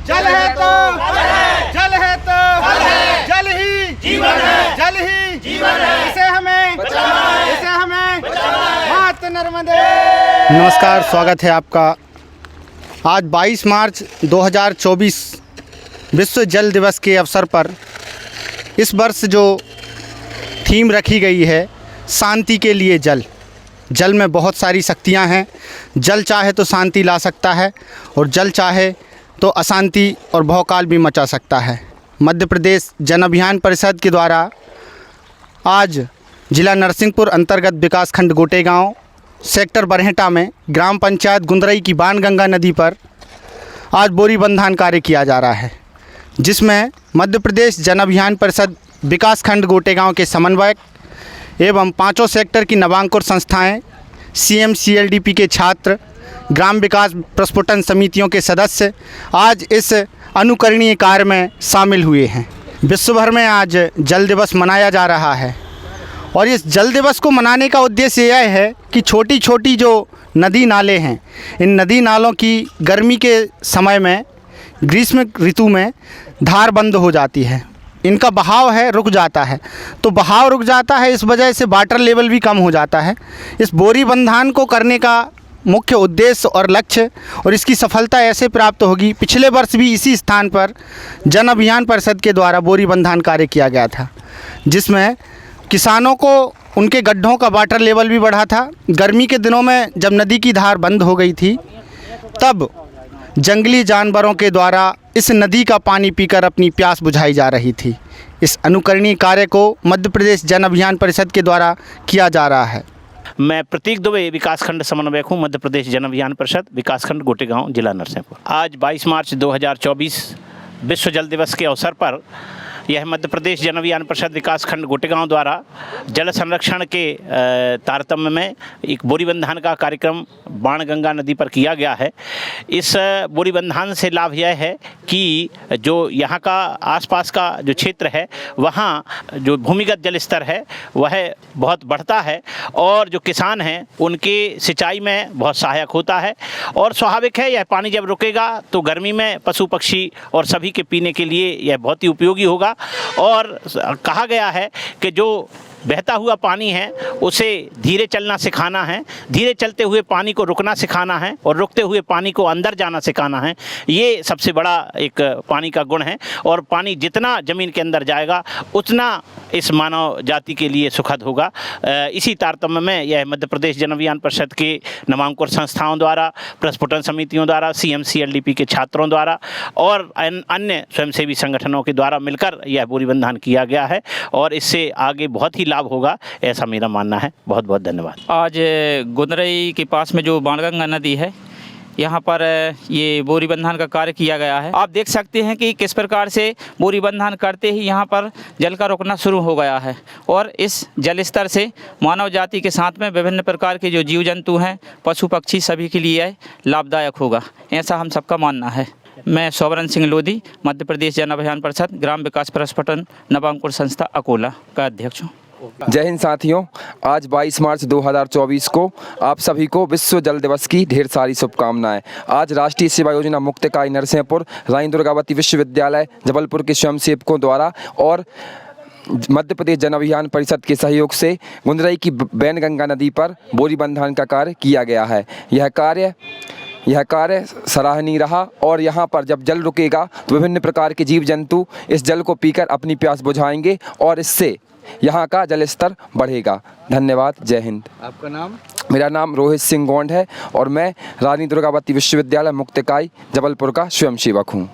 जल है तो जल है तो जल ही जीवन है, जल ही जीवन है, इसे हमें मात नर्मदे। नमस्कार, स्वागत है आपका। आज 22 मार्च 2024 विश्व जल दिवस के अवसर पर इस वर्ष जो थीम रखी गई है, शांति के लिए जल। जल में बहुत सारी शक्तियां हैं। जल चाहे तो शांति ला सकता है और जल चाहे तो अशांति और भौकाल भी मचा सकता है। मध्य प्रदेश जन अभियान परिषद के द्वारा आज जिला नरसिंहपुर अंतर्गत विकासखंड गोटेगांव सेक्टर बरहेटा में ग्राम पंचायत गुंदरई की बाणगंगा नदी पर आज बोरी बंधान कार्य किया जा रहा है, जिसमें मध्य प्रदेश जन अभियान परिषद विकासखंड गोटेगांव के समन्वयक एवं पाँचों सेक्टर की नवांकुर संस्थाएं, CMCLDP के छात्र, ग्राम विकास प्रस्फुटन समितियों के सदस्य आज इस अनुकरणीय कार्य में शामिल हुए हैं। विश्व भर में आज जल दिवस मनाया जा रहा है और इस जल दिवस को मनाने का उद्देश्य यह है कि छोटी छोटी जो नदी नाले हैं, इन नदी नालों की गर्मी के समय में, ग्रीष्म ऋतु में धार बंद हो जाती है, इनका बहाव है रुक जाता है। तो बहाव रुक जाता है, इस वजह से वाटर लेवल भी कम हो जाता है। इस बोरी बंधान को करने का मुख्य उद्देश्य और लक्ष्य और इसकी सफलता ऐसे प्राप्त होगी। पिछले वर्ष भी इसी स्थान पर जन अभियान परिषद के द्वारा बोरी बंधान कार्य किया गया था, जिसमें किसानों को उनके गड्ढों का वाटर लेवल भी बढ़ा था। गर्मी के दिनों में जब नदी की धार बंद हो गई थी, तब जंगली जानवरों के द्वारा इस नदी का पानी पीकर अपनी प्यास बुझाई जा रही थी। इस अनुकरणीय कार्य को मध्य प्रदेश जन अभियान परिषद के द्वारा किया जा रहा है। मैं प्रतीक दुबे विकासखंड समन्वयक हूँ, मध्य प्रदेश जन अभियान परिषद विकासखंड गोटेगांव जिला नरसिंहपुर। आज 22 मार्च 2024 विश्व जल दिवस के अवसर पर यह मध्य प्रदेश जन अभियान परिषद विकासखंड गोटेगांव द्वारा जल संरक्षण के तारतम्य में एक बोरी बंधान का कार्यक्रम बाणगंगा नदी पर किया गया है। इस बोरी बंधान से लाभ यह है कि जो यहाँ का आसपास का जो क्षेत्र है, वहाँ जो भूमिगत जल स्तर है वह बहुत बढ़ता है और जो किसान हैं उनके सिंचाई में बहुत सहायक होता है। और स्वाभाविक है, यह पानी जब रुकेगा तो गर्मी में पशु पक्षी और सभी के पीने के लिए यह बहुत ही उपयोगी होगा। और कहा गया है कि जो बहता हुआ पानी है उसे धीरे चलना सिखाना है, धीरे चलते हुए पानी को रुकना सिखाना है और रुकते हुए पानी को अंदर जाना सिखाना है। ये सबसे बड़ा एक पानी का गुण है और पानी जितना ज़मीन के अंदर जाएगा उतना इस मानव जाति के लिए सुखद होगा। इसी तारतम्य में यह मध्य प्रदेश जन अभियान परिषद के नवांकुर संस्थाओं द्वारा, प्रस्फुटन समितियों द्वारा, CMCLDP के छात्रों द्वारा और अन्य स्वयंसेवी संगठनों के द्वारा मिलकर यह बोरी बंधान किया गया है और इससे आगे बहुत ही लाभ होगा, ऐसा मेरा मानना है। बहुत बहुत धन्यवाद। आज गुंदरई के पास में जो बाणगंगा नदी है, यहाँ पर ये बोरी बंधान का कार्य किया गया है। आप देख सकते हैं कि किस प्रकार से बोरी बंधान करते ही यहाँ पर जल का रुकना शुरू हो गया है और इस जल स्तर से मानव जाति के साथ में विभिन्न प्रकार के जो जीव जंतु हैं, पशु पक्षी, सभी के लिए लाभदायक होगा, ऐसा हम सबका मानना है। मैं सोवरन सिंह लोधी, मध्य प्रदेश जन अभियान परिषद ग्राम विकास प्रस्फुटन नवांकुर संस्था अकोला का अध्यक्ष हूँ। जय हिंद साथियों, आज 22 मार्च 2024 को आप सभी को विश्व जल दिवस की ढेर सारी शुभकामनाएं। आज राष्ट्रीय सेवा योजना मुक्त इकाई नरसिंहपुर, रानी दुर्गावती विश्वविद्यालय जबलपुर के स्वयंसेवकों द्वारा और मध्य प्रदेश जन अभियान परिषद के सहयोग से गुंदरई की बाणगंगा नदी पर बोरी बंधान का कार्य किया गया है। यह कार्य सराहनीय रहा और यहाँ पर जब जल रुकेगा तो विभिन्न प्रकार के जीव जंतु इस जल को पीकर अपनी प्यास बुझाएंगे और इससे यहाँ का जल स्तर बढ़ेगा। धन्यवाद। जय हिंद। आपका नाम? मेरा नाम रोहित सिंह गोंड है और मैं रानी दुर्गावती विश्वविद्यालय मुक्त इकाई जबलपुर का स्वयंसेवक हूँ।